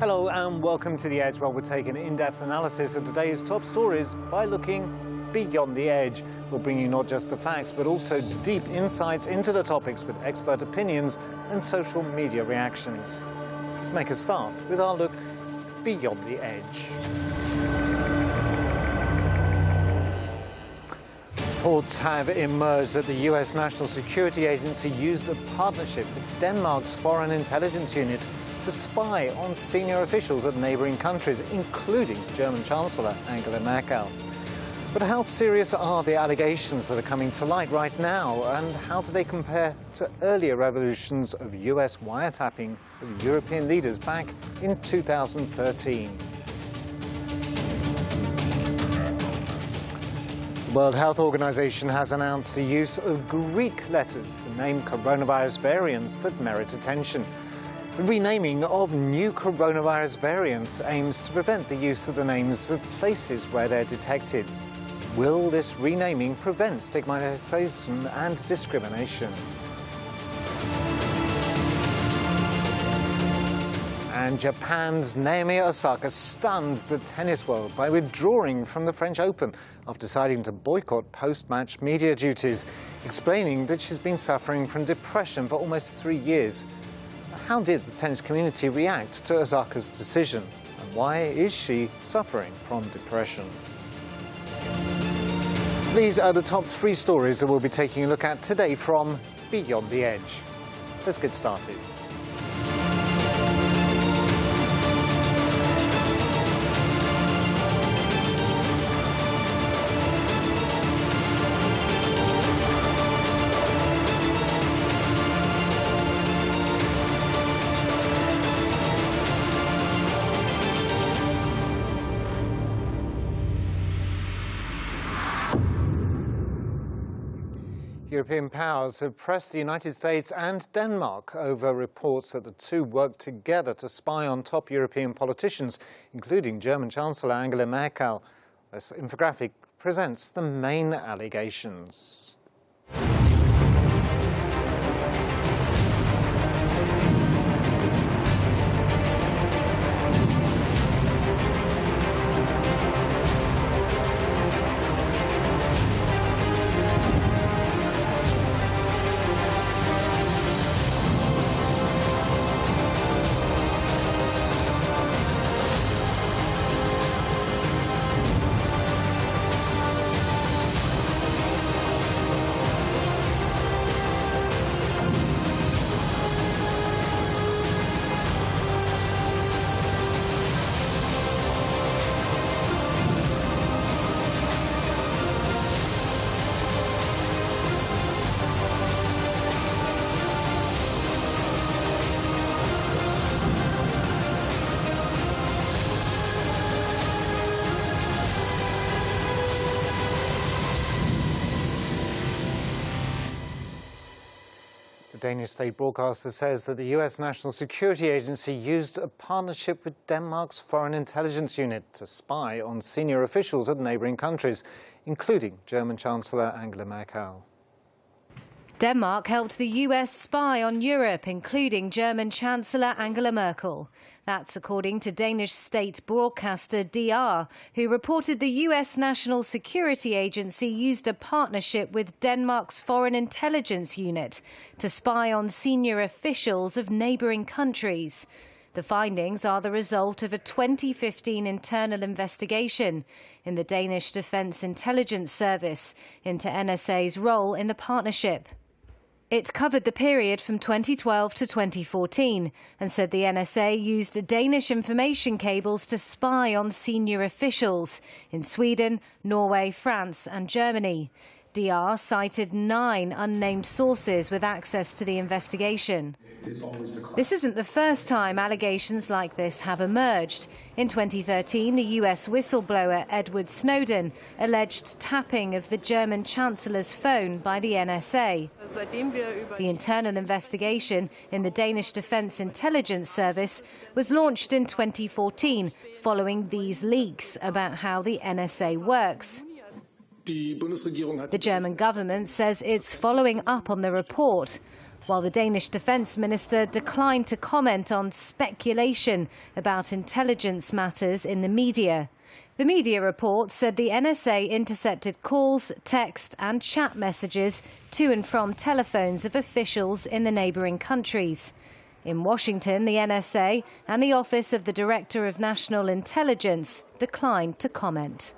Hello and welcome to The Edge, where we'll take an in-depth analysis of today's top stories by looking beyond the edge. We'll bring you not just the facts, but also deep insights into the topics with expert opinions and social media reactions. Let's make a start with our look beyond the edge. Reports have emerged that the US National Security Agency used a partnership with Denmark's Foreign Intelligence Unit to spy on senior officials of neighbouring countries, including German Chancellor Angela Merkel. But how serious are the allegations that are coming to light right now, and how do they compare to earlier revolutions of US wiretapping of European leaders back in 2013? The World Health Organization has announced the use of Greek letters to name coronavirus variants that merit attention. The renaming of new coronavirus variants aims to prevent the use of the names of places where they're detected. Will this renaming prevent stigmatization and discrimination? And Japan's Naomi Osaka stunned the tennis world by withdrawing from the French Open after deciding to boycott post-match media duties, explaining that she's been suffering from depression for almost 3 years. How did the tennis community react to Osaka's decision? And why is she suffering from depression? These are the top 3 stories that we'll be taking a look at today from Beyond the Edge. Let's get started. European powers have pressed the United States and Denmark over reports that the two worked together to spy on top European politicians, including German Chancellor Angela Merkel. This infographic presents the main allegations. The Danish state broadcaster says that the US National Security Agency used a partnership with Denmark's Foreign Intelligence Unit to spy on senior officials of neighbouring countries, including German Chancellor Angela Merkel. Denmark helped the US spy on Europe, including German Chancellor Angela Merkel. That's according to Danish state broadcaster DR, who reported the US National Security Agency used a partnership with Denmark's Foreign Intelligence Unit to spy on senior officials of neighbouring countries. The findings are the result of a 2015 internal investigation in the Danish Defence Intelligence Service into NSA's role in the partnership. It covered the period from 2012 to 2014 and said the NSA used Danish information cables to spy on senior officials in Sweden, Norway, France and Germany. DR cited 9 unnamed sources with access to the investigation. This isn't the first time allegations like this have emerged. In 2013, the US whistleblower Edward Snowden alleged tapping of the German Chancellor's phone by the NSA. The internal investigation in the Danish Defence Intelligence Service was launched in 2014 following these leaks about how the NSA works. The German government says it's following up on the report. while the Danish defence minister declined to comment on speculation about intelligence matters in the media. The media report said the NSA intercepted calls, text and chat messages to and from telephones of officials in the neighbouring countries. In Washington, the NSA and the Office of the Director of National Intelligence declined to comment.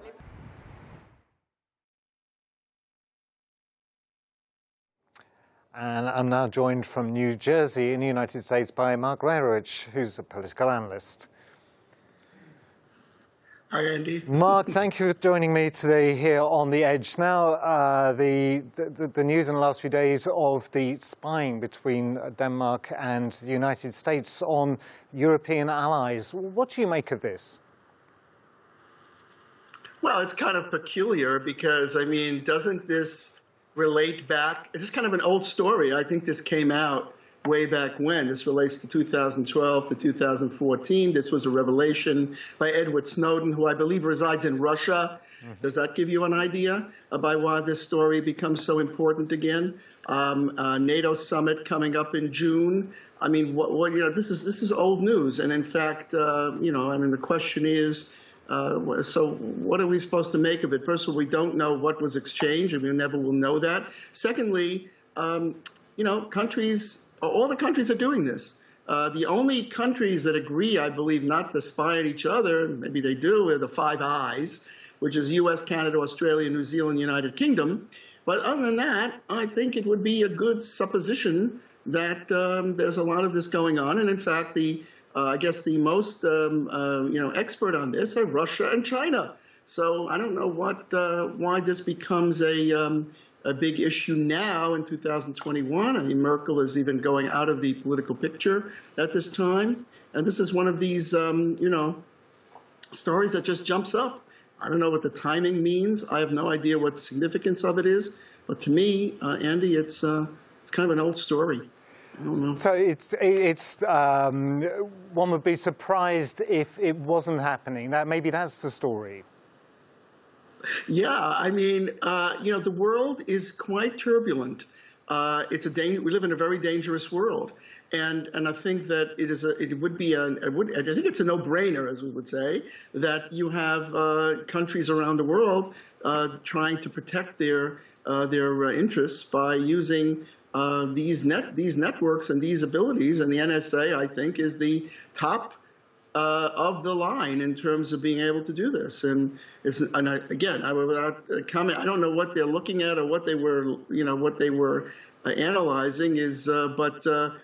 And I'm now joined from New Jersey in the United States by Mark Rayrich, who's a political analyst. Hi, Andy. Mark, thank you for joining me today here on The Edge. Now, the news in the last few days of the spying between Denmark and the United States on European allies. What do you make of this? Well, it's kind of peculiar because, I mean, doesn't this relate back? It's kind of an old story. I think this came out way back when. This relates to 2012 to 2014. This was a revelation by Edward Snowden, who I believe resides in Russia. Does that give you an idea about why this story becomes so important again? NATO summit coming up in June. I mean, what this is old news. And in fact, I mean, the question is, so what are we supposed to make of it? First of all, we don't know what was exchanged, and we never will know that. Secondly, countries, all the countries are doing this. The only countries that agree, I believe, not to spy at each other, maybe they do, are the Five Eyes, which is U.S., Canada, Australia, New Zealand, United Kingdom. But other than that, I think it would be a good supposition that there's a lot of this going on. And in fact, I guess the most expert on this are Russia and China. So I don't know why this becomes a big issue now in 2021. I mean, Merkel is even going out of the political picture at this time. And this is one of these, stories that just jumps up. I don't know what the timing means. I have no idea what the significance of it is. But to me, Andy, it's kind of an old story. I don't know. So one would be surprised if it wasn't happening. Maybe that's the story. Yeah, I mean, the world is quite turbulent. We live in a very dangerous world, and I think that I think it's a no-brainer, as we would say, that you have countries around the world trying to protect their interests by using these networks and these abilities, and the NSA, I think, is the top of the line in terms of being able to do this. And without comment, I don't know what they're looking at or what they were analyzing the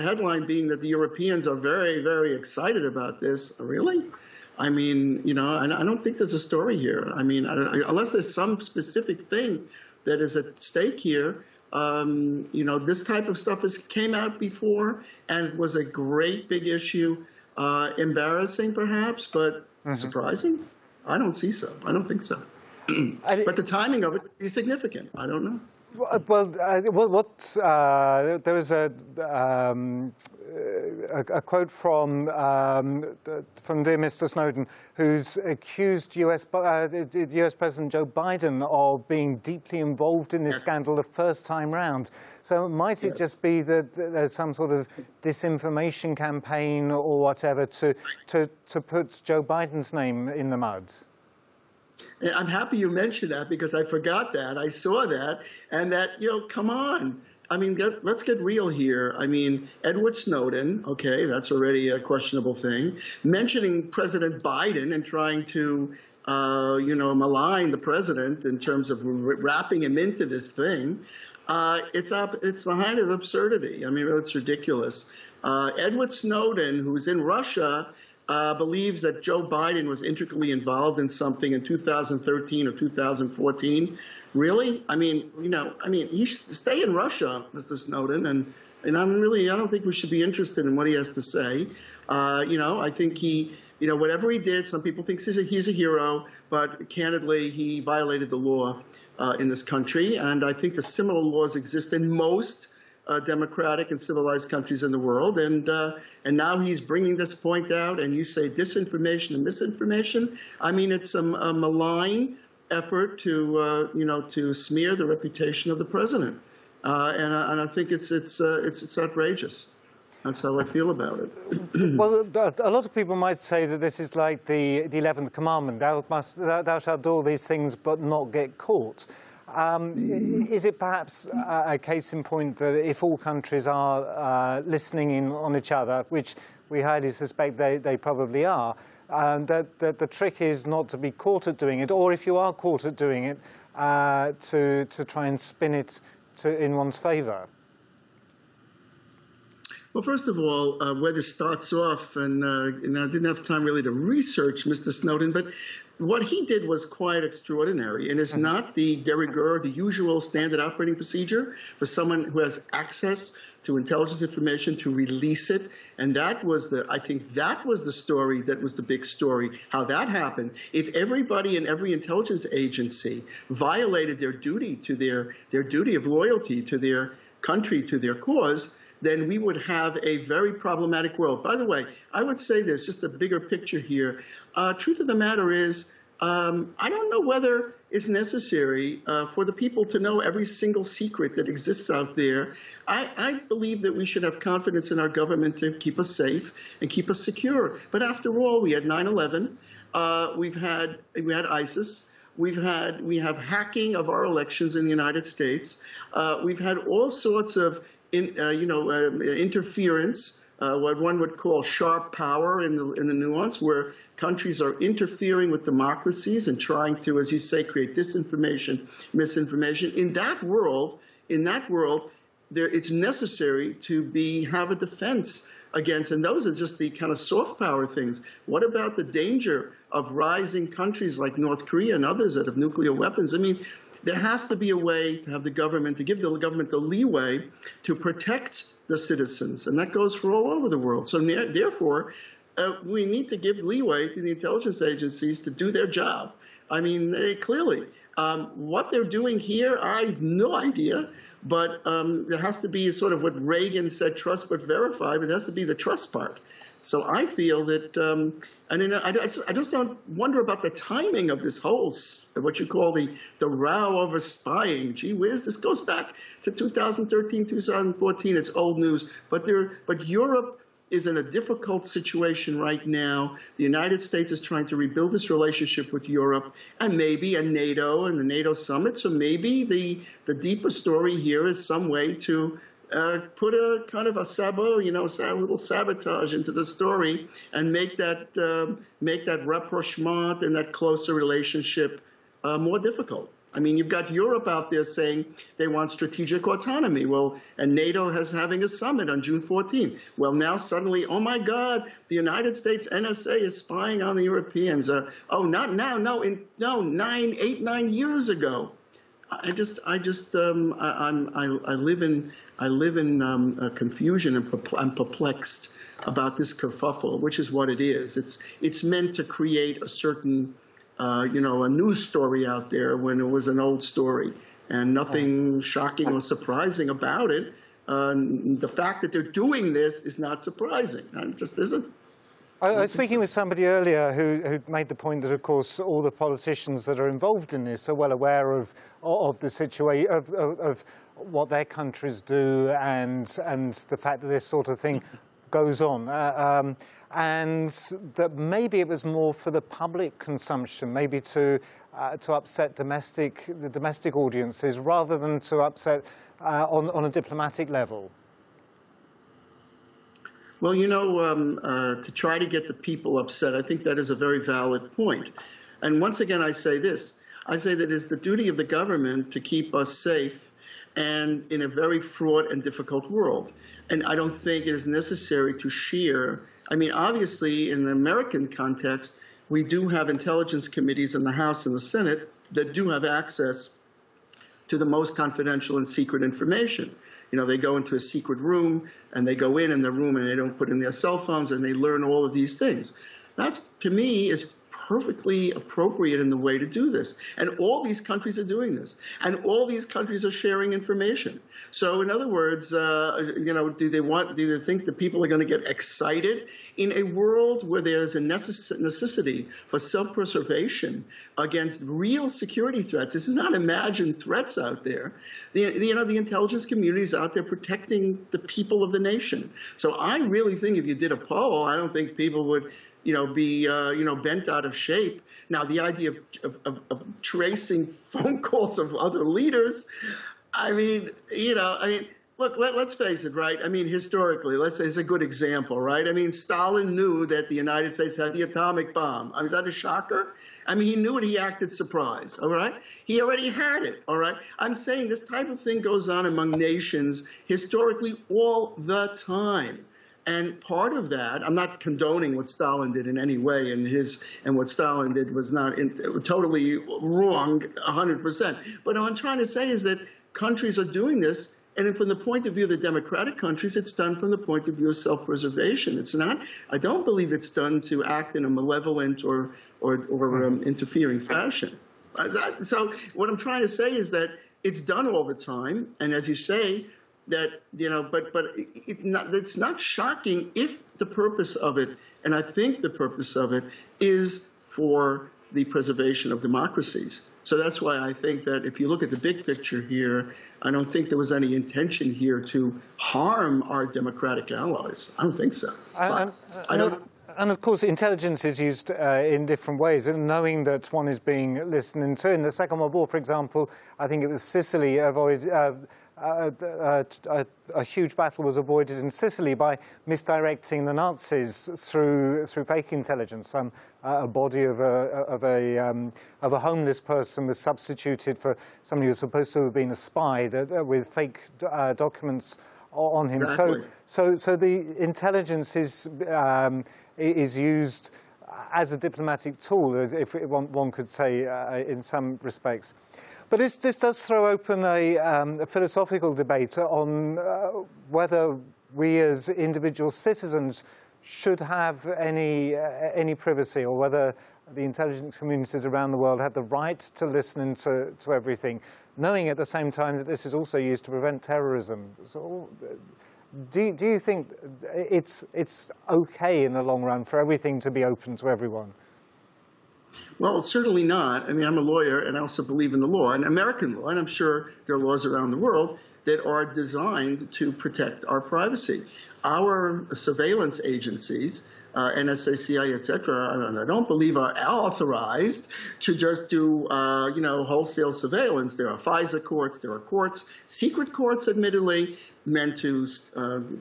headline being that the Europeans are very, very excited about this. Really? I mean, I don't think there's a story here. I mean, unless there's some specific thing that is at stake here. This type of stuff came out before and was a great big issue. Embarrassing, perhaps, but surprising? I don't see so. I don't think so. But the timing of it is significant. I don't know. Well, there was a quote from dear Mr. Snowden, who's accused US President Joe Biden of being deeply involved in this scandal the first time round. So might it just be that there's some sort of disinformation campaign or whatever to put Joe Biden's name in the mud? I'm happy you mentioned that because I forgot that. I saw that, and that, come on. I mean, let's get real here. I mean, Edward Snowden, okay, that's already a questionable thing. Mentioning President Biden and trying to, malign the president in terms of wrapping him into this thing, it's the height of absurdity. I mean, it's ridiculous. Edward Snowden, who's in Russia, believes that Joe Biden was integrally involved in something in 2013 or 2014. Really? I mean, he should stay in Russia, Mr. Snowden, and I don't think we should be interested in what he has to say. I think whatever he did, some people think he's a hero, but candidly, he violated the law in this country, and I think the similar laws exist in most democratic and civilized countries in the world, and now he's bringing this point out, and you say disinformation and misinformation. I mean, it's a malign effort to smear the reputation of the president, and I think it's outrageous. That's how I feel about it. Well, a lot of people might say that this is like the 11th commandment: thou shalt do all these things but not get caught. Is it perhaps a case in point that if all countries are listening in on each other, which we highly suspect they probably are, that the trick is not to be caught at doing it, or if you are caught at doing it, to try and spin it in one's favour? Well, first of all, where this starts off, and I didn't have time really to research Mr. Snowden, but what he did was quite extraordinary, and it's not the de rigueur, the usual standard operating procedure for someone who has access to intelligence information to release it. And that was I think that was the story that was the big story, how that happened. If everybody in every intelligence agency violated their duty to their duty of loyalty to their country, to their cause, then we would have a very problematic world. By the way, I would say this, just a bigger picture here. Truth of the matter is, I don't know whether it's necessary for the people to know every single secret that exists out there. I believe that we should have confidence in our government to keep us safe and keep us secure. But after all, we had 9/11, we had ISIS. We have hacking of our elections in the United States. We've had all sorts of interference, what one would call sharp power in the nuance, where countries are interfering with democracies and trying to, as you say, create disinformation, misinformation. In that world, it's necessary to have a defense against, and those are just the kind of soft power things. What about the danger of rising countries like North Korea and others that have nuclear weapons? I mean, there has to be a way to have the government, to give the government the leeway to protect the citizens, and that goes for all over the world. So therefore, we need to give leeway to the intelligence agencies to do their job. I mean, clearly, what they're doing here, I have no idea, but there has to be sort of what Reagan said, trust but verify, but it has to be the trust part. So I feel that, I just don't wonder about the timing of this whole, what you call the row over spying. Gee whiz, this goes back to 2013, 2014. It's old news, but Europe is in a difficult situation right now. The United States is trying to rebuild this relationship with Europe, and maybe NATO and the NATO summit. So maybe the deeper story here is some way to put a kind of a little sabotage into the story and make that rapprochement and that closer relationship more difficult. I mean, you've got Europe out there saying they want strategic autonomy. Well, and NATO is having a summit on June 14. Well, now suddenly, oh my God, the United States NSA is spying on the Europeans. Not now, no, 9 years ago. I live in confusion, and I'm perplexed about this kerfuffle, which is what it is. It's meant to create a certain a news story out there when it was an old story, and nothing shocking or surprising about it. The fact that they're doing this is not surprising. It just isn't. I was speaking with somebody earlier who made the point that, of course, all the politicians that are involved in this are well aware of the situation, of what their countries do, and the fact that this sort of thing goes on. And that maybe it was more for the public consumption, maybe to upset the domestic audiences rather than to upset on a diplomatic level. Well, to try to get the people upset, I think that is a very valid point. And once again, I say this. I say that it's the duty of the government to keep us safe and in a very fraught and difficult world. And I don't think it is necessary to share. I mean, obviously, in the American context, we do have intelligence committees in the House and the Senate that do have access to the most confidential and secret information. They go into a secret room, and they go in the room, and they don't put in their cell phones, and they learn all of these things. That, to me, is perfectly appropriate in the way to do this. And all these countries are doing this. And all these countries are sharing information. So in other words, do they think that people are going to get excited in a world where there's a necessity for self-preservation against real security threats? This is not imagined threats out there. The intelligence community is out there protecting the people of the nation. So I really think if you did a poll, I don't think people would be bent out of shape. Now, the idea of tracing phone calls of other leaders, look, let's face it, right? I mean, historically, let's say it's a good example, right? I mean, Stalin knew that the United States had the atomic bomb. I mean, is that a shocker? I mean, he knew it, he acted surprised, all right? He already had it, all right? I'm saying this type of thing goes on among nations historically all the time. And part of that, I'm not condoning what Stalin did in any way, and what Stalin did was not totally wrong 100%. But what I'm trying to say is that countries are doing this, and from the point of view of the democratic countries, it's done from the point of view of self-preservation. It's not, I don't believe it's done to act in a malevolent or interfering fashion. So what I'm trying to say is that it's done all the time, and as you say, that, it's not shocking if the purpose of it, and I think the purpose of it, is for the preservation of democracies. So that's why I think that if you look at the big picture here, I don't think there was any intention here to harm our democratic allies. I don't think so. And of course, intelligence is used in different ways, and knowing that one is being listened to. In the Second World War, for example, I think it was Sicily avoided. A huge battle was avoided in Sicily by misdirecting the Nazis through fake intelligence. A body of a homeless person was substituted for somebody who was supposed to have been a spy with fake documents on him. Exactly. So the intelligence is used as a diplomatic tool, if one could say, in some respects. But this does throw open a philosophical debate on whether we as individual citizens should have any privacy, or whether the intelligence communities around the world have the right to listen to everything, knowing at the same time that this is also used to prevent terrorism. So, do you think it's okay in the long run for everything to be open to everyone? Well, certainly not. I mean, I'm a lawyer, and I also believe in the law, and American law, and I'm sure there are laws around the world that are designed to protect our privacy. Our surveillance agencies, NSA, CIA, et cetera, I don't believe are authorized to just do, wholesale surveillance. There are FISA courts, there are courts, secret courts, admittedly, meant to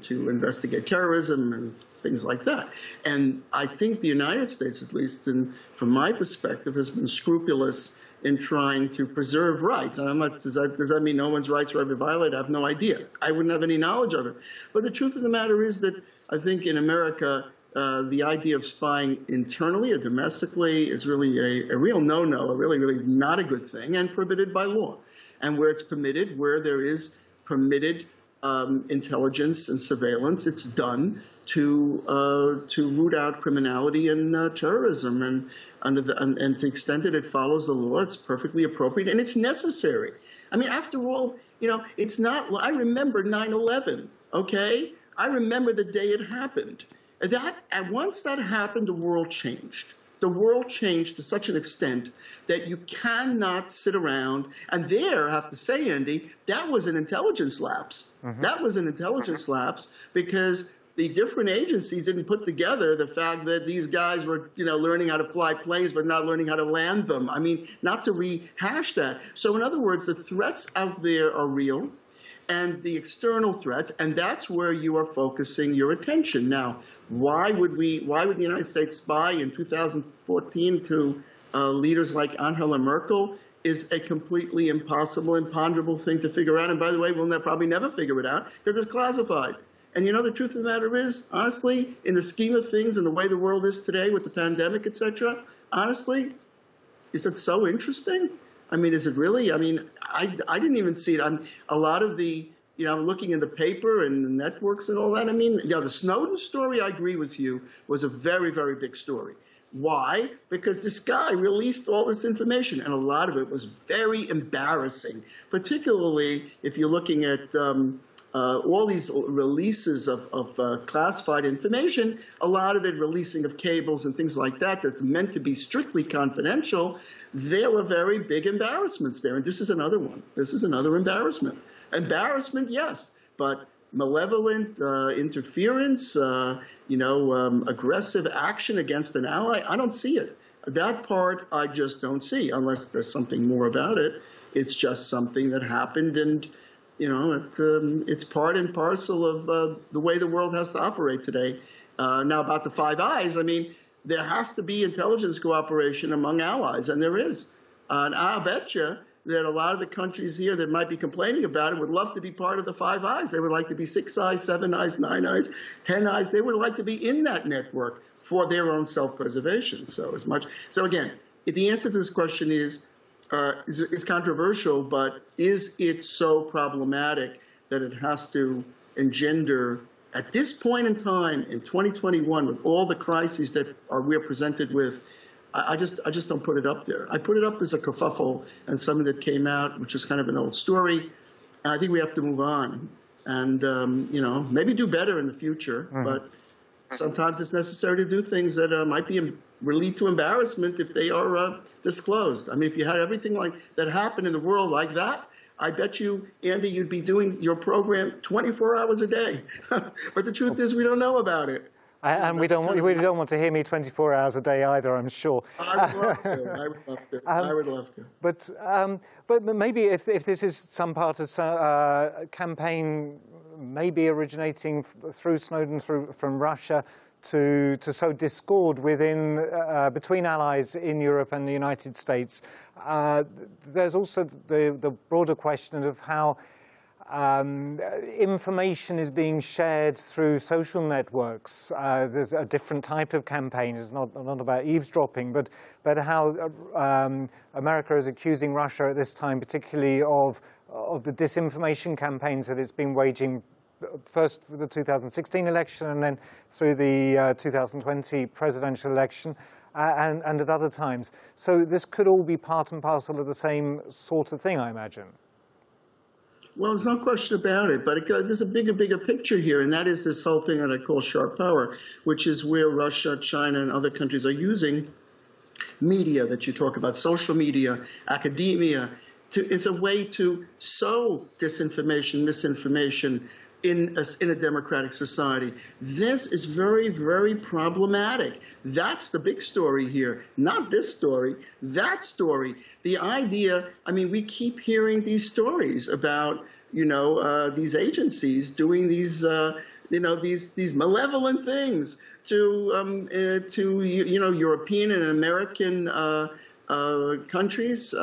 investigate terrorism and things like that. And I think the United States, at least from my perspective, has been scrupulous in trying to preserve rights. And does that mean no one's rights are ever violated? I have no idea. I wouldn't have any knowledge of it. But the truth of the matter is that I think in America, the idea of spying internally or domestically is really a real no-no, a really, really not a good thing, and prohibited by law. And where it's permitted, where there is permitted intelligence and surveillance, it's done to root out criminality and terrorism. And to the extent that it follows the law, it's perfectly appropriate, and it's necessary. I mean, after all, it's not. I remember 9/11. Okay, I remember the day it happened. And once that happened, the world changed. The world changed to such an extent that you cannot sit around. And there, I have to say, Andy, that was an intelligence lapse. Mm-hmm. That was an intelligence lapse because the different agencies didn't put together the fact that these guys were, learning how to fly planes but not learning how to land them. I mean, not to rehash that. So in other words, the threats out there are real, and the external threats, and that's where you are focusing your attention. Now, why would the United States spy in 2014 to leaders like Angela Merkel is a completely impossible, imponderable thing to figure out. And by the way, we'll probably never figure it out because it's classified. And the truth of the matter is, honestly, in the scheme of things and the way the world is today with the pandemic, et cetera, honestly, is it so interesting? I mean, is it really? I mean, I didn't even see it. A lot of the, I'm looking in the paper and the networks and all that. I mean, the Snowden story, I agree with you, was a very, very big story. Why? Because this guy released all this information, and a lot of it was very embarrassing, particularly if you're looking at all these releases of classified information, a lot of it releasing of cables and things like that that's meant to be strictly confidential. There were very big embarrassments there, and this is another one. This is another embarrassment. Embarrassment, yes, but malevolent interference, aggressive action against an ally, I don't see it. That part I just don't see, unless there's something more about it. It's just something that happened, and it's part and parcel of the way the world has to operate today. Now, about the Five Eyes, I mean, there has to be intelligence cooperation among allies, and there is. And I'll bet you that a lot of the countries here that might be complaining about it would love to be part of the Five Eyes. They would like to be 6 eyes, 7 eyes, 9 eyes, 10 eyes. They would like to be in that network for their own self-preservation. So again, the answer to this question is controversial, but is it so problematic that it has to engender, at this point in time in 2021, with all the crises that we're presented with, I just don't put it up there. I put it up as a kerfuffle and something that came out, which is kind of an old story. I think we have to move on and, maybe do better in the future. Mm-hmm. But sometimes it's necessary to do things that might lead to embarrassment if they are disclosed. I mean, if you had everything like that happen in the world like that, I bet you, Andy, you'd be doing your program 24 hours a day. But the truth is, we don't know about it. And we don't want to hear me 24 hours a day either, I'm sure. I would love to. I would love to. But maybe if this is some part of a campaign, maybe originating through Snowden, from Russia, to sow discord between allies in Europe and the United States. There's also the broader question of how information is being shared through social networks. There's a different type of campaign. It's not about eavesdropping, but how America is accusing Russia at this time, particularly of the disinformation campaigns that it's been waging, first for the 2016 election and then through the 2020 presidential election, and at other times. So this could all be part and parcel of the same sort of thing, I imagine. Well, there's no question about it, but there's a bigger picture here, and that is this whole thing that I call sharp power, which is where Russia, China, and other countries are using media that you talk about, social media, academia, as a way to sow disinformation, misinformation in a democratic society. This is very, very problematic. That's the big story here, not this story, that story. The idea, I mean, we keep hearing these stories about, these agencies doing these, these malevolent things to European and American countries.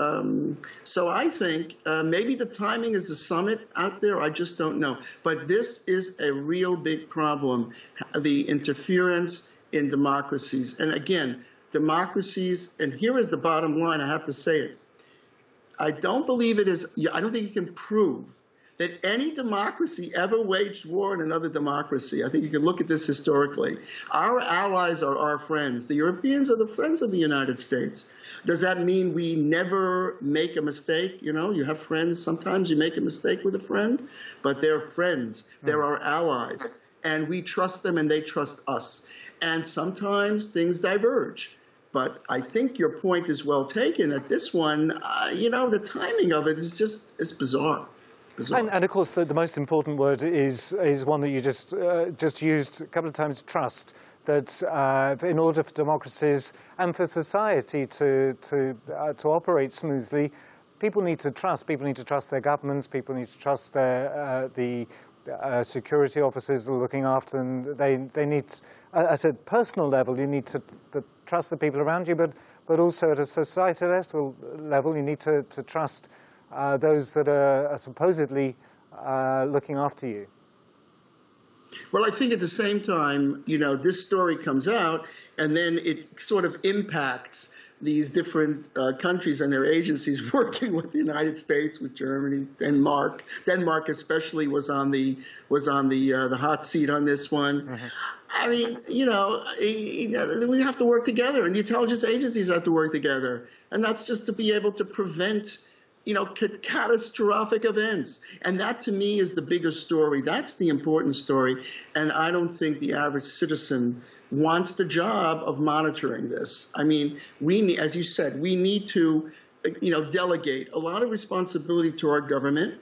So I think maybe the timing is the summit out there. I just don't know. But this is a real big problem, the interference in democracies. And again, democracies, and here is the bottom line, I have to say it. I don't believe it is, I don't think you can prove that any democracy ever waged war in another democracy. I think you can look at this historically. Our allies are our friends. The Europeans are the friends of the United States. Does that mean we never make a mistake? You have friends. Sometimes you make a mistake with a friend, but they're friends. They're our allies. And we trust them and they trust us. And sometimes things diverge. But I think your point is well taken that this one, the timing of it is bizarre. And of course, the most important word is one that you just used a couple of times: trust. That in order for democracies and for society to operate smoothly, people need to trust. People need to trust their governments. People need to trust the security officers who are looking after them. They need, at a personal level, you need to trust the people around you, but also at a societal level, you need to trust those that are supposedly looking after you. Well, I think at the same time, this story comes out and then it sort of impacts these different countries and their agencies working with the United States, with Germany, Denmark. Denmark especially was on the hot seat on this one. Mm-hmm. I mean, we have to work together, and the intelligence agencies have to work together, and that's just to be able to prevent, catastrophic events. And that, to me, is the bigger story. That's the important story, and I don't think the average citizen wants the job of monitoring this. I mean, as you said, we need to, delegate a lot of responsibility to our government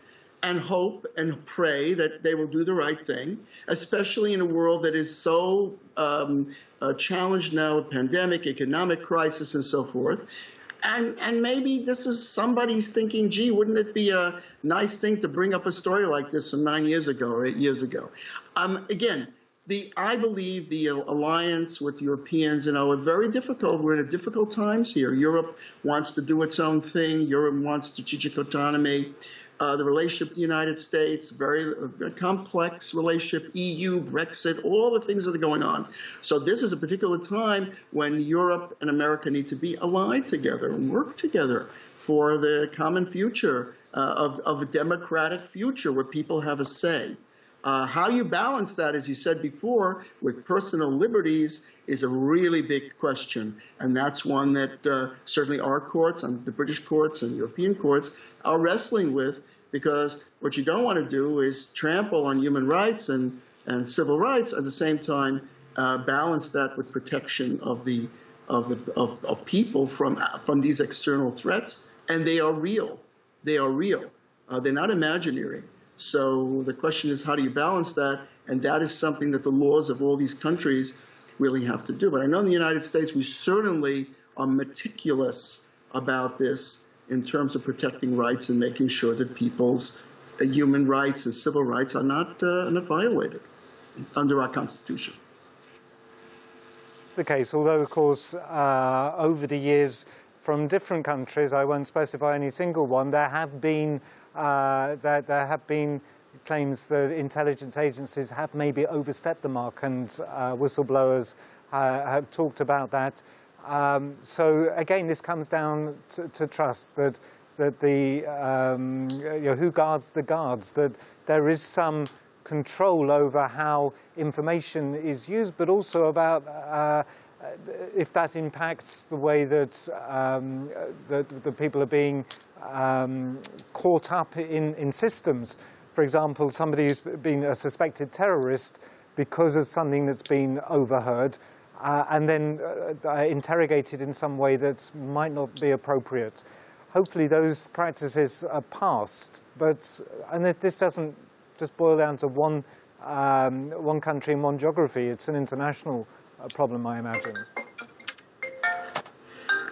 and hope and pray that they will do the right thing, especially in a world that is so challenged now with pandemic, economic crisis, and so forth. And maybe this is somebody's thinking, gee, wouldn't it be a nice thing to bring up a story like this from 9 years ago or 8 years ago? Again, I believe the alliance with Europeans, are very difficult. We're in difficult times here. Europe wants to do its own thing. Europe wants strategic autonomy. The relationship with the United States, very complex relationship, EU, Brexit, all the things that are going on. So this is a particular time when Europe and America need to be allied together and work together for the common future of a democratic future where people have a say. How you balance that, as you said before, with personal liberties is a really big question. And that's one that certainly our courts, and the British courts and European courts, are wrestling with, because what you don't want to do is trample on human rights and civil rights, at the same time balance that with protection of people from these external threats. And they are real. They are real. They're not imaginary. So the question is, how do you balance that? And that is something that the laws of all these countries really have to do. But I know in the United States, we certainly are meticulous about this in terms of protecting rights and making sure that people's human rights and civil rights are not violated under our Constitution. It's the case, although, of course, over the years, from different countries, I won't specify any single one, there have been claims that intelligence agencies have maybe overstepped the mark, and whistleblowers have talked about that. So again, this comes down to trust, that the who guards the guards, that there is some control over how information is used, but also about if that impacts the way that the people are being caught up in systems. For example, somebody who's been a suspected terrorist because of something that's been overheard, and then interrogated in some way that might not be appropriate. Hopefully those practices are past, and this doesn't just boil down to one country and one geography. It's an international problem, I imagine.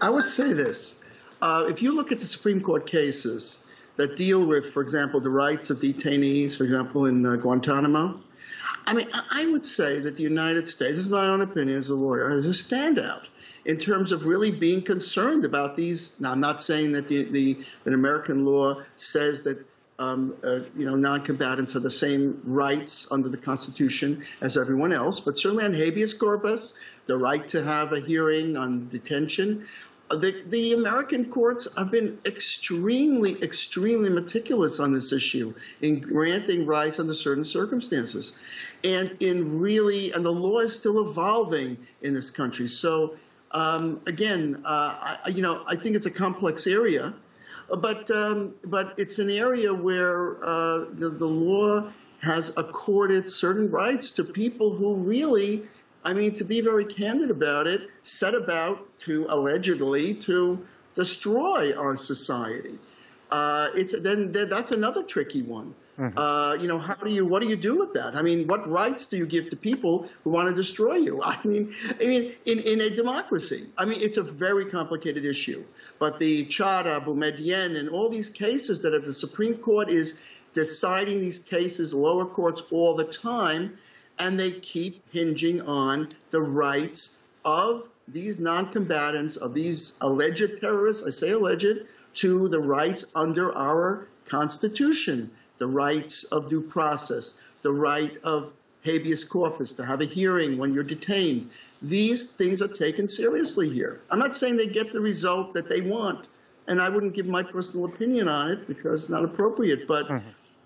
I would say this. If you look at the Supreme Court cases that deal with, for example, the rights of detainees, for example, in Guantanamo, I mean, I would say that the United States, this is my own opinion as a lawyer, is a standout in terms of really being concerned about these. Now, I'm not saying that that American law says that non-combatants have the same rights under the Constitution as everyone else, but certainly on habeas corpus, the right to have a hearing on detention. The American courts have been extremely, extremely meticulous on this issue in granting rights under certain circumstances, and the law is still evolving in this country. So again, I think it's a complex area, but it's an area where the law has accorded certain rights to people who really, I mean, to be very candid about it, set about to allegedly to destroy our society. That's another tricky one. Mm-hmm. What do you do with that? I mean, what rights do you give to people who want to destroy you? I mean, in a democracy, I mean, it's a very complicated issue. But the Chada, Boumediene, and all these cases that the Supreme Court is deciding these cases, lower courts all the time, and they keep hinging on the rights of these non-combatants, of these alleged terrorists, I say alleged, to the rights under our Constitution, the rights of due process, the right of habeas corpus, to have a hearing when you're detained. These things are taken seriously here. I'm not saying they get the result that they want, and I wouldn't give my personal opinion on it because it's not appropriate, but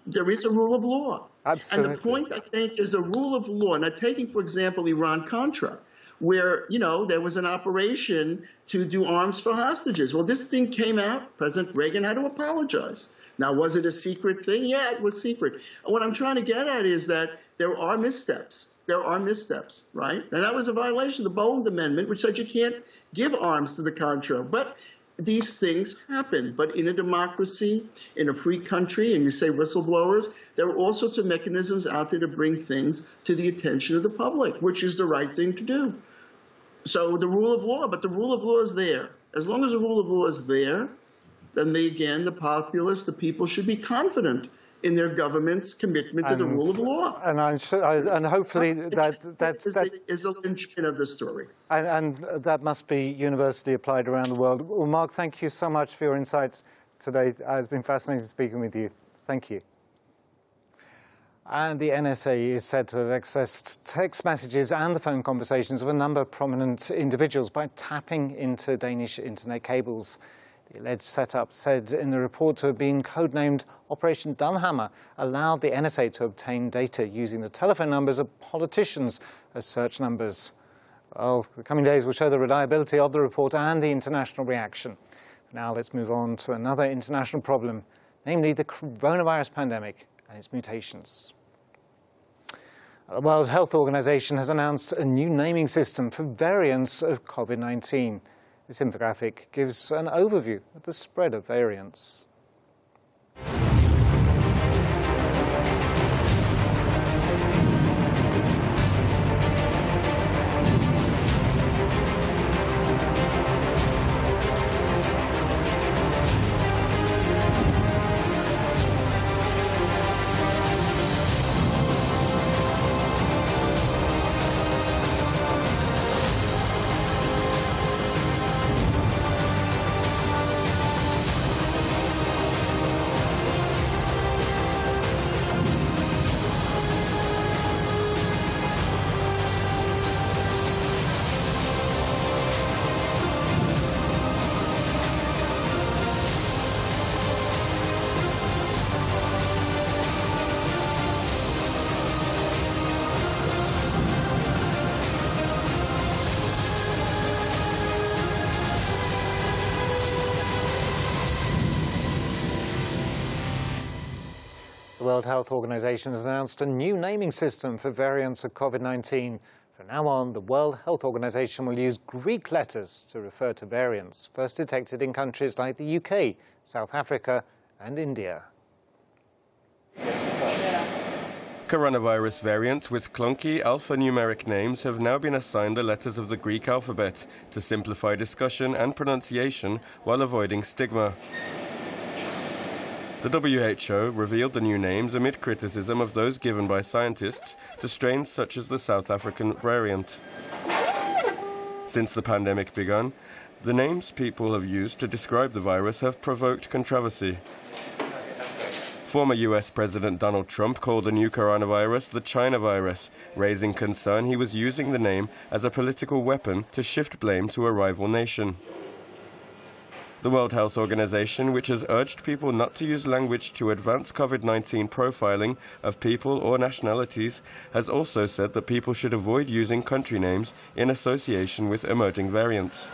there is a rule of law. Absolutely. And the point, I think, is a rule of law. Now, taking, for example, Iran-Contra, where, you know, there was an operation to do arms for hostages. Well, this thing came out, President Reagan had to apologize. Now, was it a secret thing? Yeah, it was secret. What I'm trying to get at is that there are missteps. There are missteps, right? And that was a violation of the Boland Amendment, which said you can't give arms to the Contra. But these things happen. But in a democracy, in a free country, and you say whistleblowers, there are all sorts of mechanisms out there to bring things to the attention of the public, which is the right thing to do. So the rule of law, but the rule of law is there. As long as the rule of law is there, then the populace, the people should be confident in their government's commitment to the rule of law. And I'm sure, and hopefully that is a linchpin of the story. And that must be universally applied around the world. Well, Mark, thank you so much for your insights today. It's been fascinating speaking with you. Thank you. And the NSA is said to have accessed text messages and the phone conversations of a number of prominent individuals by tapping into Danish internet cables. The alleged setup, said in the report to have been codenamed Operation Dunhammer, allowed the NSA to obtain data using the telephone numbers of politicians as search numbers. Well, the coming days will show the reliability of the report and the international reaction. Now let's move on to another international problem, namely the coronavirus pandemic and its mutations. The World Health Organization has announced a new naming system for variants of COVID-19. This infographic gives an overview of the spread of variants. The World Health Organization has announced a new naming system for variants of COVID-19. From now on, the World Health Organization will use Greek letters to refer to variants first detected in countries like the UK, South Africa and India. Coronavirus variants with clunky alphanumeric names have now been assigned the letters of the Greek alphabet to simplify discussion and pronunciation while avoiding stigma. The WHO revealed the new names amid criticism of those given by scientists to strains such as the South African variant. Since the pandemic began, the names people have used to describe the virus have provoked controversy. Former US President Donald Trump called the new coronavirus the China virus, raising concern he was using the name as a political weapon to shift blame to a rival nation. The World Health Organization, which has urged people not to use language to advance COVID-19 profiling of people or nationalities, has also said that people should avoid using country names in association with emerging variants.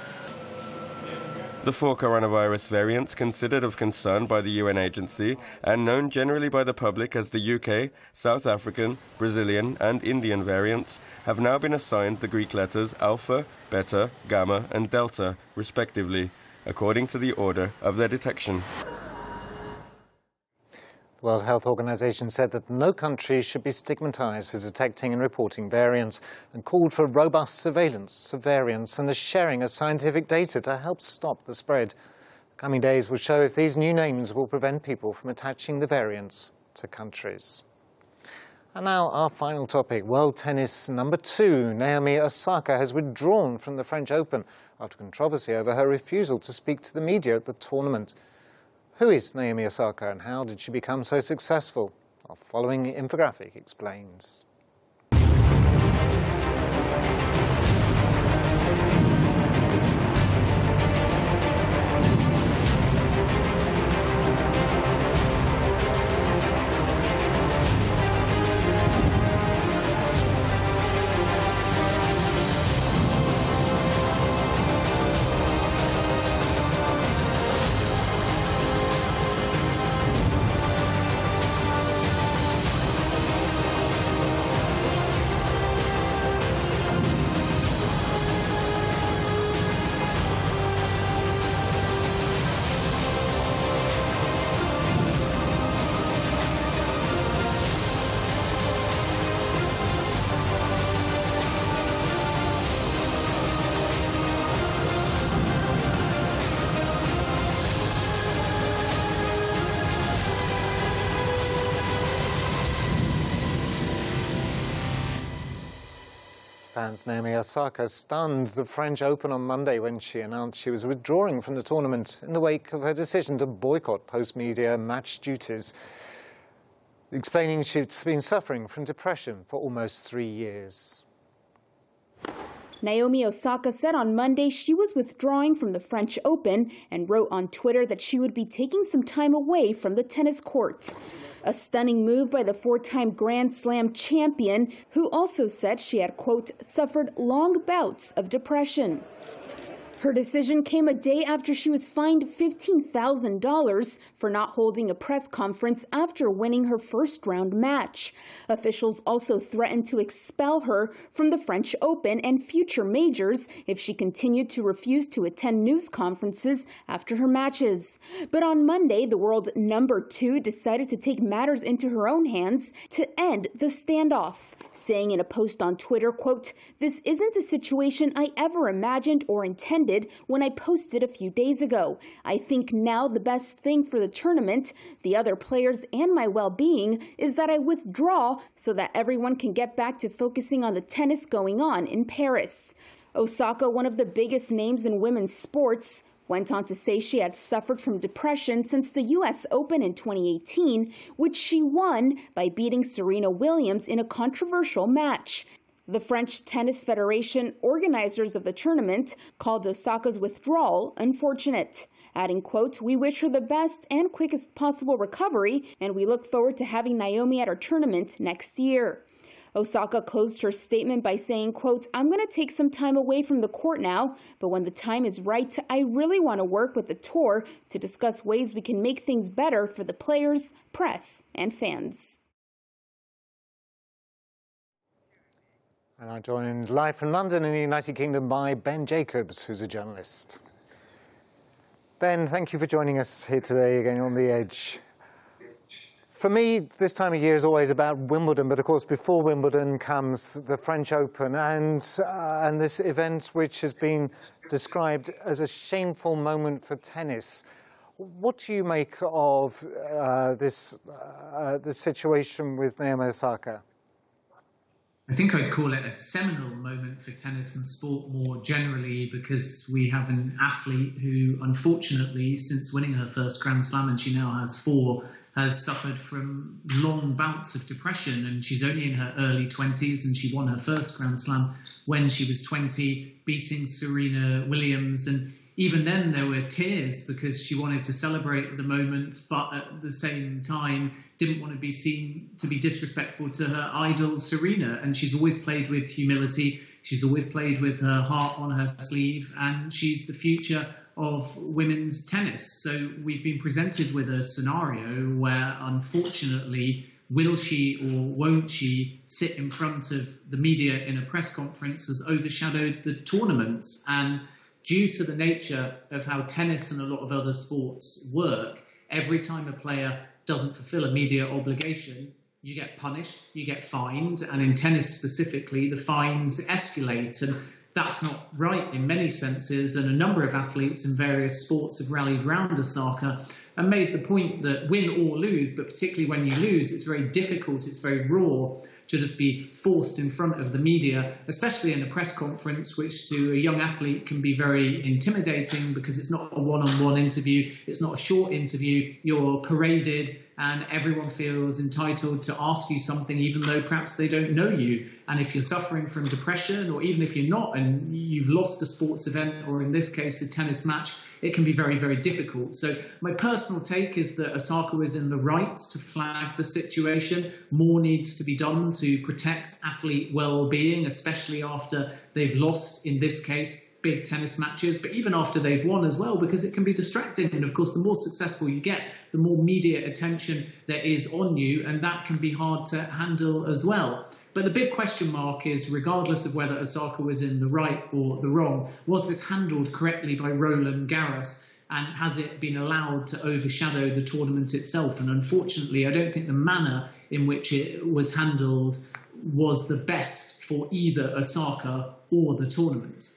The 4 coronavirus variants considered of concern by the UN agency and known generally by the public as the UK, South African, Brazilian and Indian variants have now been assigned the Greek letters Alpha, Beta, Gamma and Delta, respectively, according to the order of their detection. The World Health Organization said that no country should be stigmatized for detecting and reporting variants and called for robust surveillance of variants and the sharing of scientific data to help stop the spread. The coming days will show if these new names will prevent people from attaching the variants to countries. And now our final topic, world tennis number 2. Naomi Osaka has withdrawn from the French Open after controversy over her refusal to speak to the media at the tournament. Who is Naomi Osaka and how did she become so successful? Our following infographic explains. Japan's Naomi Osaka stunned the French Open on Monday when she announced she was withdrawing from the tournament in the wake of her decision to boycott post-media match duties, explaining she'd been suffering from depression for almost 3 years. Naomi Osaka said on Monday she was withdrawing from the French Open and wrote on Twitter that she would be taking some time away from the tennis court. A stunning move by the four-time Grand Slam champion, who also said she had, quote, suffered long bouts of depression. Her decision came a day after she was fined $15,000 for not holding a press conference after winning her first-round match. Officials also threatened to expel her from the French Open and future majors if she continued to refuse to attend news conferences after her matches. But on Monday, the world number 2 decided to take matters into her own hands to end the standoff, saying in a post on Twitter, quote, "This isn't a situation I ever imagined or intended when I posted a few days ago. I think now the best thing for the tournament, the other players, and my well-being is that I withdraw so that everyone can get back to focusing on the tennis going on in Paris." Osaka, one of the biggest names in women's sports, went on to say she had suffered from depression since the U.S. Open in 2018, which she won by beating Serena Williams in a controversial match. The French Tennis Federation, organizers of the tournament, called Osaka's withdrawal unfortunate, adding, quote, "We wish her the best and quickest possible recovery, and we look forward to having Naomi at our tournament next year." Osaka closed her statement by saying, quote, "I'm going to take some time away from the court now, but when the time is right, I really want to work with the tour to discuss ways we can make things better for the players, press, and fans." And I'm joined live from London in the United Kingdom by Ben Jacobs, who's a journalist. Ben, thank you for joining us here today again on The Edge. For me, this time of year is always about Wimbledon, but of course before Wimbledon comes the French Open and this event which has been described as a shameful moment for tennis. What do you make of this situation with Naomi Osaka? I think I'd call it a seminal moment for tennis and sport more generally, because we have an athlete who, unfortunately, since winning her first Grand Slam, and she now has 4, has suffered from long bouts of depression. And she's only in her early 20s, and she won her first Grand Slam when she was 20, beating Serena Williams. And even then there were tears because she wanted to celebrate the moment, but at the same time didn't want to be seen to be disrespectful to her idol Serena. And she's always played with humility. She's always played with her heart on her sleeve, and she's the future of women's tennis. So we've been presented with a scenario where, unfortunately, will she or won't she sit in front of the media in a press conference has overshadowed the tournament. And due to the nature of how tennis and a lot of other sports work, every time a player doesn't fulfill a media obligation, you get punished, you get fined, and in tennis specifically, the fines escalate. And that's not right in many senses, and a number of athletes in various sports have rallied round Osaka and made the point that win or lose, but particularly when you lose, it's very difficult, it's very raw to just be forced in front of the media, especially in a press conference, which to a young athlete can be very intimidating because it's not a one-on-one interview, it's not a short interview, you're paraded and everyone feels entitled to ask you something even though perhaps they don't know you. And if you're suffering from depression, or even if you're not and you've lost a sports event, or in this case a tennis match, it can be very, very difficult. So my personal take is that Osaka is in the right to flag the situation. More needs to be done to protect athlete well-being, especially after they've lost, in this case, big tennis matches, but even after they've won as well, because it can be distracting. And of course, the more successful you get, the more media attention there is on you, and that can be hard to handle as well. But the big question mark is, regardless of whether Osaka was in the right or the wrong, was this handled correctly by Roland Garros? And has it been allowed to overshadow the tournament itself? And unfortunately, I don't think the manner in which it was handled was the best for either Osaka or the tournament.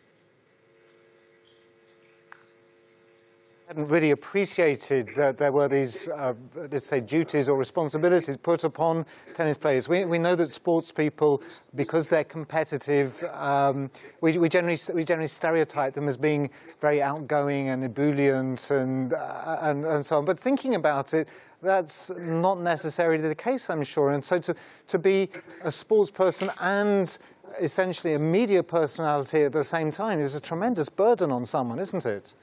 hadn't really appreciated that there were these, let's say, duties or responsibilities put upon tennis players. We know that sports people, because they're competitive, we generally stereotype them as being very outgoing and ebullient and so on. But thinking about it, that's not necessarily the case, I'm sure. And so to be a sports person and essentially a media personality at the same time is a tremendous burden on someone, isn't it?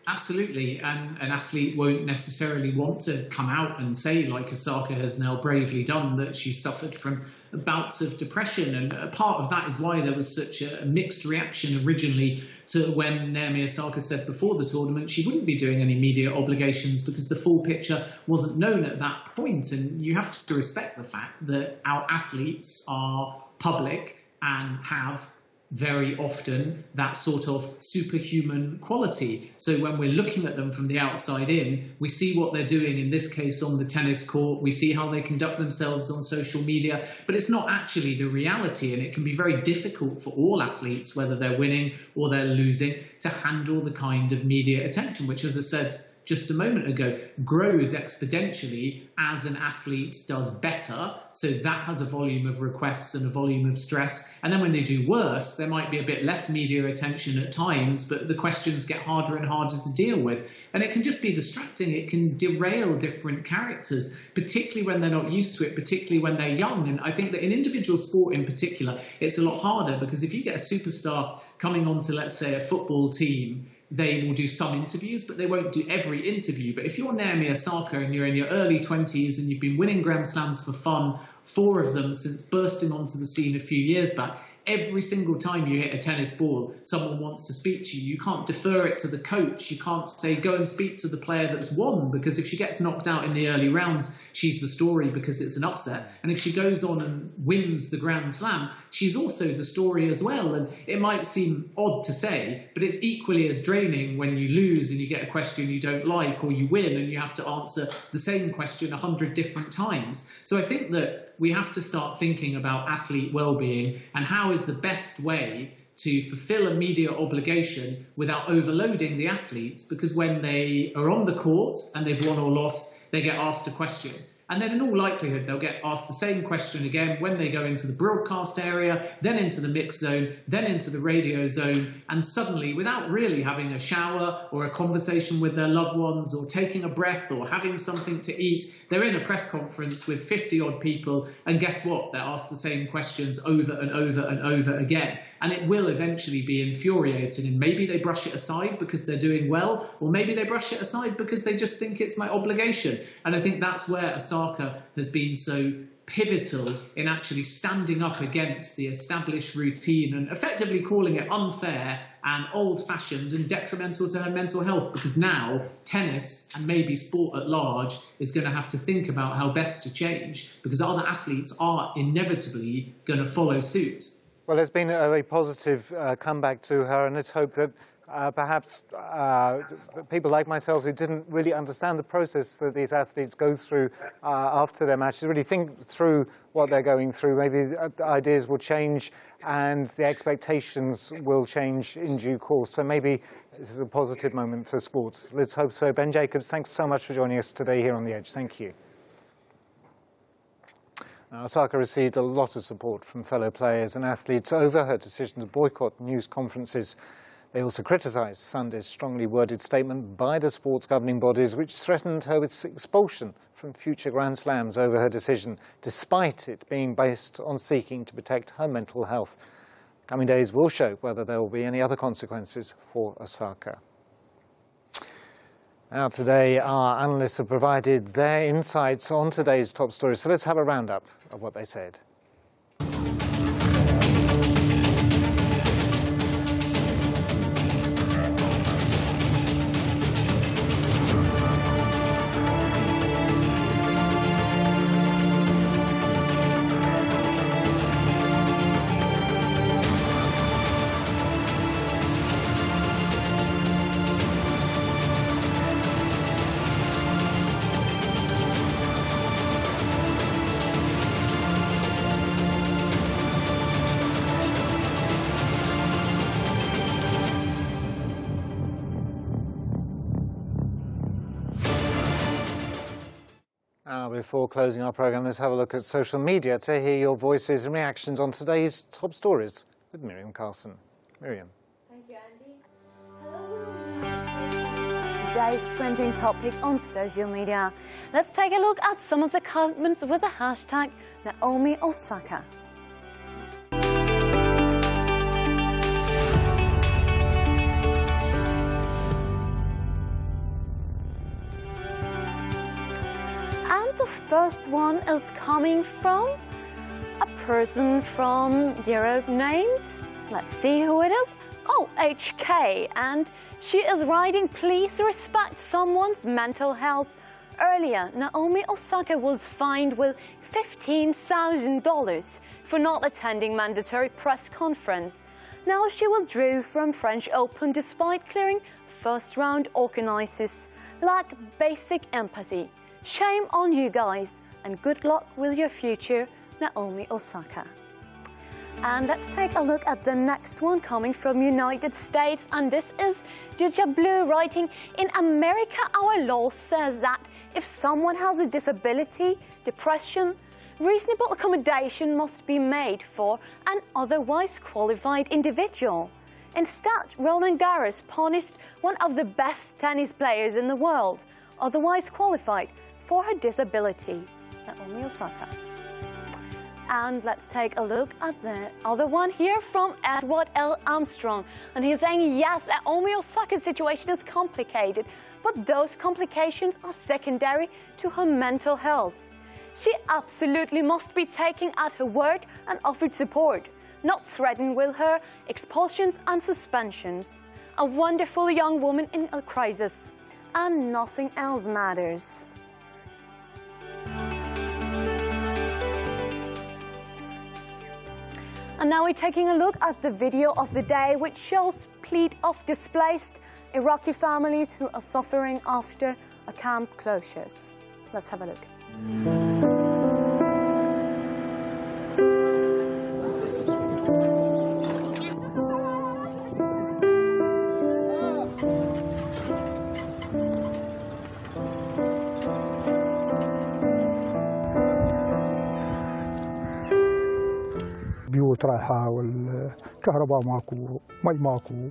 Absolutely, and an athlete won't necessarily want to come out and say, like Osaka has now bravely done, that she suffered from bouts of depression. And a part of that is why there was such a mixed reaction originally to when Naomi Osaka said before the tournament she wouldn't be doing any media obligations because the full picture wasn't known at that point. And you have to respect the fact that our athletes are public and have very often that sort of superhuman quality. So when we're looking at them from the outside in, we see what they're doing, in this case on the tennis court, we see how they conduct themselves on social media, but it's not actually the reality. And it can be very difficult for all athletes, whether they're winning or they're losing, to handle the kind of media attention, which, as I said just a moment ago, grows exponentially as an athlete does better. So that has a volume of requests and a volume of stress. And then when they do worse, there might be a bit less media attention at times, but the questions get harder and harder to deal with. And it can just be distracting. It can derail different characters, particularly when they're not used to it, particularly when they're young. And I think that in individual sport in particular, it's a lot harder, because if you get a superstar coming onto, let's say, a football team, they will do some interviews, but they won't do every interview. But if you're Naomi Osaka and you're in your early 20s and you've been winning Grand Slams for fun, 4 of them since bursting onto the scene a few years back, every single time you hit a tennis ball, someone wants to speak to you. You can't defer it to the coach. You can't say, go and speak to the player that's won, because if she gets knocked out in the early rounds, she's the story because it's an upset. And if she goes on and wins the Grand Slam, she's also the story as well. And it might seem odd to say, but it's equally as draining when you lose and you get a question you don't like, or you win and you have to answer the same question 100 different times. So I think that we have to start thinking about athlete well-being and how is the best way to fulfill a media obligation without overloading the athletes, because when they are on the court and they've won or lost, they get asked a question. And then in all likelihood, they'll get asked the same question again when they go into the broadcast area, then into the mix zone, then into the radio zone. And suddenly, without really having a shower or a conversation with their loved ones or taking a breath or having something to eat, they're in a press conference with 50-odd people. And guess what? They're asked the same questions over and over and over again. And it will eventually be infuriating. And maybe they brush it aside because they're doing well, or maybe they brush it aside because they just think it's my obligation. And I think that's where Osaka has been so pivotal in actually standing up against the established routine and effectively calling it unfair and old-fashioned and detrimental to her mental health, because now tennis and maybe sport at large is going to have to think about how best to change, because other athletes are inevitably going to follow suit. Well, there's been a very positive comeback to her, and let's hope that perhaps people like myself who didn't really understand the process that these athletes go through after their matches really think through what they're going through. Maybe the ideas will change and the expectations will change in due course. So maybe this is a positive moment for sports. Let's hope so. Ben Jacobs, thanks so much for joining us today here on The Edge. Thank you. Now, Osaka received a lot of support from fellow players and athletes over her decision to boycott news conferences. They also criticised Sunday's strongly worded statement by the sports governing bodies, which threatened her with expulsion from future Grand Slams over her decision, despite it being based on seeking to protect her mental health. Coming days will show whether there will be any other consequences for Osaka. Now, today, our analysts have provided their insights on today's top stories. So let's have a roundup of what they said. Before closing our programme, let's have a look at social media to hear your voices and reactions on today's top stories with Miriam Carson. Miriam. Thank you, Andy. Today's trending topic on social media. Let's take a look at some of the comments with the hashtag NAOMI OSAKA. And the first one is coming from a person from Europe named, let's see who it is. Oh, HK, and she is writing, please respect someone's mental health. Earlier, NAOMI OSAKA was fined with $15,000 for not attending mandatory press conference. Now she withdrew from French Open despite clearing first round organizers. Lack basic empathy. Shame on you guys, and good luck with your future, NAOMI OSAKA. And let's take a look at the next one coming from United States, and this is Juja Blue writing, in America our law says that if someone has a disability, depression, reasonable accommodation must be made for an otherwise qualified individual. Instead, Roland Garros punished one of the best tennis players in the world, otherwise qualified, for her disability, NAOMI OSAKA. And let's take a look at the other one here from Edward L. Armstrong. And he's saying, yes, NAOMI OSAKA's situation is complicated, but those complications are secondary to her mental health. She absolutely must be taken at her word and offered support, not threatened with her expulsions and suspensions. A wonderful young woman in a crisis, and nothing else matters. And now we're taking a look at the video of the day, which shows plea of displaced Iraqi families who are suffering after a camp closures. Let's have a look. بيوت رايحة والكهرباء ماكو، مي ماكو،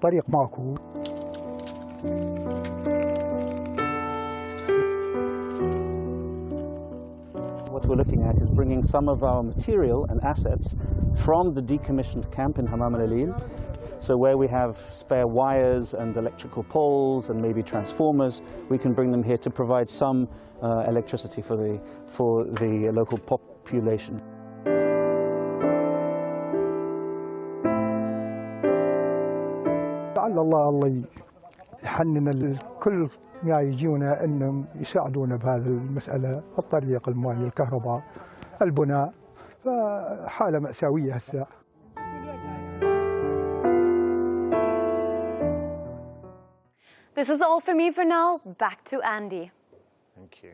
طريق ماكو. What we're looking at is bringing some of our material and assets from the decommissioned camp in Hammam al-Alil. So where we have spare wires and electrical poles and maybe transformers, we can bring them here to provide some electricity for the local population. لعل الله يحنن الكل ما يجيونا انهم يساعدونا بهذه المساله، الطريق، الماء، الكهرباء، البناء، فحاله ماساويه هسه. This is all for me for now. Back to Andy. Thank you.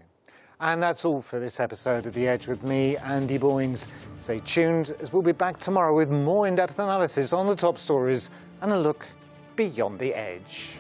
And that's all for this episode of The Edge with me, Andy Boyns. Stay tuned, as we'll be back tomorrow with more in-depth analysis on the top stories and a look beyond the edge.